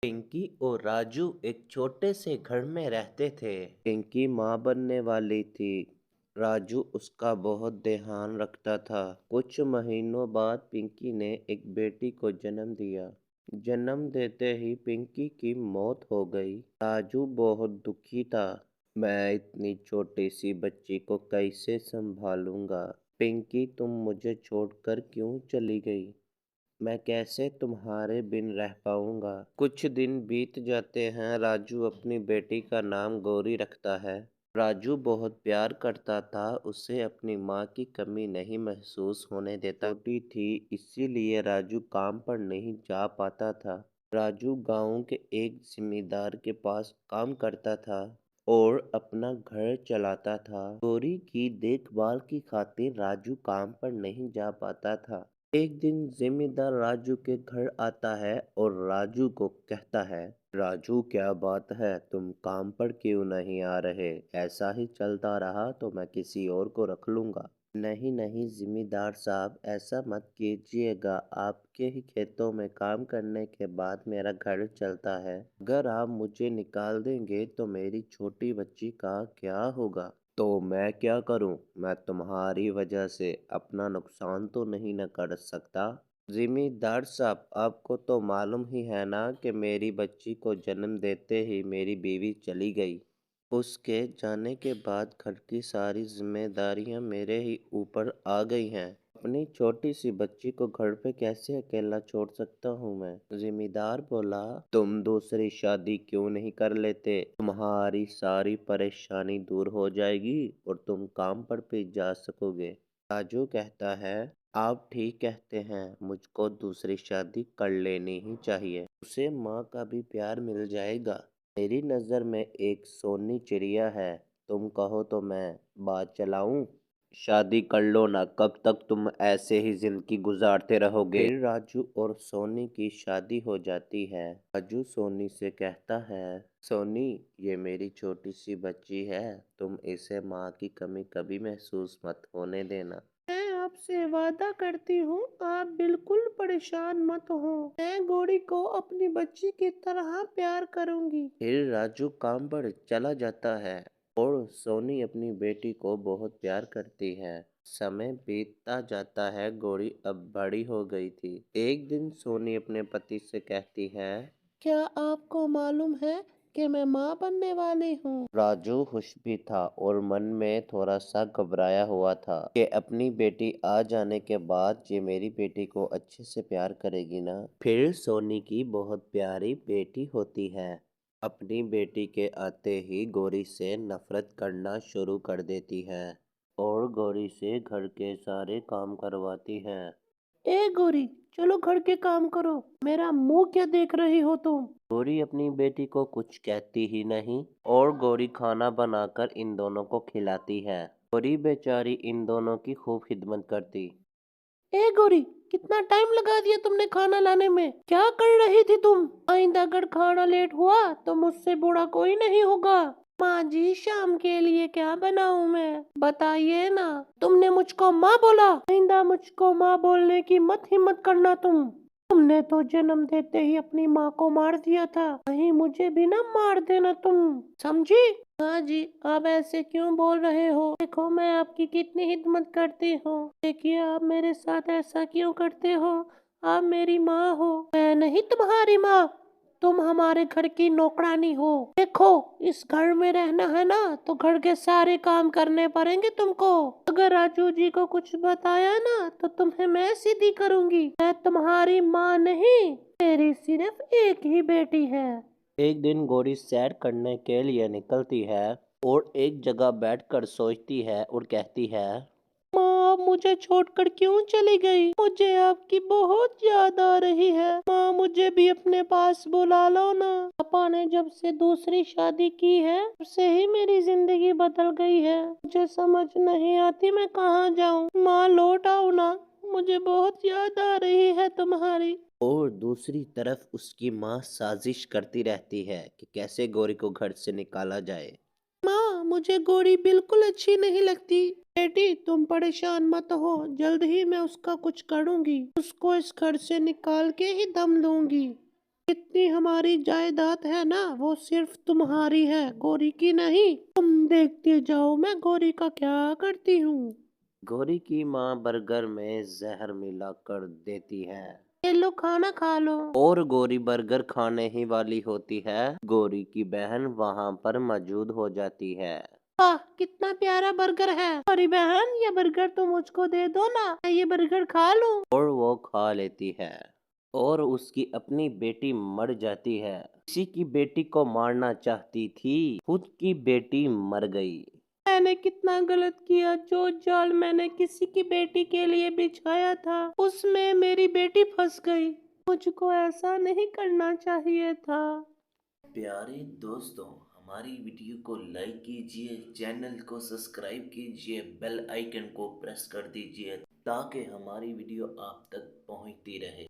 पिंकी और राजू एक छोटे से घर में रहते थे। पिंकी माँ बनने वाली थी। राजू उसका बहुत ध्यान रखता था। कुछ महीनों बाद पिंकी ने एक बेटी को जन्म दिया। जन्म देते ही पिंकी की मौत हो गई। राजू बहुत दुखी था। मैं इतनी छोटी सी बच्ची को कैसे संभालूंगा? पिंकी, तुम मुझे छोड़कर क्यों चली गई? मैं कैसे तुम्हारे बिन रह पाऊंगा? कुछ दिन बीत जाते हैं। राजू अपनी बेटी का नाम गौरी रखता है। राजू बहुत प्यार करता था। उसे अपनी माँ की कमी नहीं महसूस होने देता। छोटी थी, इसीलिए राजू काम पर नहीं जा पाता था। राजू गांव के एक जिम्मेदार के पास काम करता था और अपना घर चलाता था। गौरी की देखभाल की खातिर राजू काम पर नहीं जा पाता था। एक दिन जिम्मेदार राजू के घर आता है और राजू को कहता है, राजू, क्या बात है, तुम काम पर क्यों नहीं आ रहे? ऐसा ही चलता रहा तो मैं किसी और को रख लूंगा। नहीं नहीं जिम्मेदार साहब, ऐसा मत कीजिएगा। आपके ही खेतों में काम करने के बाद मेरा घर चलता है। अगर आप मुझे निकाल देंगे तो मेरी छोटी बच्ची का क्या होगा? तो मैं क्या करूं? मैं तुम्हारी वजह से अपना नुकसान तो नहीं न कर सकता। जिम्मेदार साहब, आपको तो मालूम ही है ना कि मेरी बच्ची को जन्म देते ही मेरी बीवी चली गई। उसके जाने के बाद घर की सारी जिम्मेदारियां मेरे ही ऊपर आ गई हैं। अपनी छोटी सी बच्ची को घर पे कैसे अकेला छोड़ सकता हूँ मैं? जिम्मेदार बोला, तुम दूसरी शादी क्यों नहीं कर लेते? तुम्हारी सारी परेशानी दूर हो जाएगी और तुम काम पर भी जा सकोगे। राजू कहता है, आप ठीक कहते हैं, मुझको दूसरी शादी कर लेनी ही चाहिए। उसे माँ का भी प्यार मिल जाएगा। मेरी नज़र में एक सोनी चिड़िया है। तुम कहो तो मैं बात चलाऊं? शादी कर लो ना, कब तक तुम ऐसे ही जिंदगी गुजारते रहोगे? फिर राजू और सोनी की शादी हो जाती है। राजू सोनी से कहता है, सोनी, ये मेरी छोटी सी बच्ची है, तुम इसे माँ की कमी कभी महसूस मत होने देना। मैं आपसे वादा करती हूँ, आप बिल्कुल परेशान मत हो। मैं गौरी को अपनी बच्ची की तरह प्यार करूंगी। फिर राजू काम पर चला जाता है और सोनी अपनी बेटी को बहुत प्यार करती है। समय बीतता जाता है। गौरी अब बड़ी हो गई थी। एक दिन सोनी अपने पति से कहती है, क्या आपको मालूम है कि मैं माँ बनने वाली हूँ? राजू खुश भी था और मन में थोड़ा सा घबराया हुआ था कि अपनी बेटी आ जाने के बाद ये मेरी बेटी को अच्छे से प्यार करेगी ना। फिर सोनी की बहुत प्यारी बेटी होती है। अपनी बेटी के आते ही गौरी से नफरत करना शुरू कर देती है और गौरी से घर के सारे काम करवाती है। ए गौरी, चलो घर के काम करो। मेरा मुंह क्या देख रही हो तुम? गौरी अपनी बेटी को कुछ कहती ही नहीं और गौरी खाना बनाकर इन दोनों को खिलाती है। गौरी बेचारी इन दोनों की खूब खिदमत करती। ए गौरी, कितना टाइम लगा दिया तुमने खाना लाने में? क्या कर रही थी तुम? आइंदा अगर खाना लेट हुआ तो मुझसे बुरा कोई नहीं होगा। माँ जी, शाम के लिए क्या बनाऊं मैं? बताइए ना। तुमने मुझको माँ बोला। आइंदा मुझको माँ बोलने की मत हिम्मत करना तुम। तुमने तो जन्म देते ही अपनी माँ को मार दिया था, कहीं मुझे भी ना मार देना तुम, समझी? हाँ जी, आप ऐसे क्यों बोल रहे हो? देखो मैं आपकी कितनी खिदमत करती हूँ। देखिए आप मेरे साथ ऐसा क्यों करते हो? आप मेरी माँ हो, मैं नहीं तुम्हारी माँ। तुम हमारे घर की नौकरानी हो। देखो, इस घर में रहना है ना तो घर के सारे काम करने पड़ेंगे तुमको। अगर राजू जी को कुछ बताया ना तो तुम्हें मैं सीधी करूंगी। मैं तुम्हारी माँ नहीं, मेरी सिर्फ एक ही बेटी है। एक दिन गौरी सैर करने के लिए निकलती है और एक जगह बैठकर सोचती है और कहती है, माँ, आप मुझे छोड़कर क्यों चली गई? मुझे आपकी बहुत याद आ रही है। माँ, मुझे भी अपने पास बुला लो ना। पापा ने जब से दूसरी शादी की है, तब से ही मेरी जिंदगी बदल गई है। मुझे समझ नहीं आती मैं कहाँ जाऊँ। माँ, लौट आओ ना, मुझे बहुत याद आ रही है तुम्हारी। और दूसरी तरफ उसकी माँ साजिश करती रहती है कि कैसे गौरी को घर से निकाला जाए। माँ, मुझे गौरी बिल्कुल अच्छी नहीं लगती। बेटी, तुम परेशान मत हो, जल्द ही मैं उसका कुछ करूंगी। उसको इस घर से निकाल के ही दम लूंगी। जितनी हमारी जायदाद है ना वो सिर्फ तुम्हारी है, गौरी की नहीं। तुम देखते जाओ मैं गौरी का क्या करती हूँ। गौरी की माँ बर्गर में जहर मिला कर देती है ये लो खाना खा लो। और गौरी बर्गर खाने ही वाली होती है। गौरी की बहन वहां पर मौजूद हो जाती है। वाह कितना प्यारा बर्गर है। अरे बहन ये बर्गर तो मुझको दे दो ना, मैं ये बर्गर खा लूं। और वो खा लेती है और उसकी अपनी बेटी मर जाती है। किसी की बेटी को मारना चाहती थी, खुद की बेटी मर गई। मैंने कितना गलत किया, जो जाल मैंने किसी की बेटी के लिए बिछाया था उसमें मेरी बेटी फंस गई। मुझको ऐसा नहीं करना चाहिए था। प्यारे दोस्तों, हमारी वीडियो को लाइक कीजिए, चैनल को सब्सक्राइब कीजिए, बेल आइकन को प्रेस कर दीजिए ताकि हमारी वीडियो आप तक पहुंचती रहे।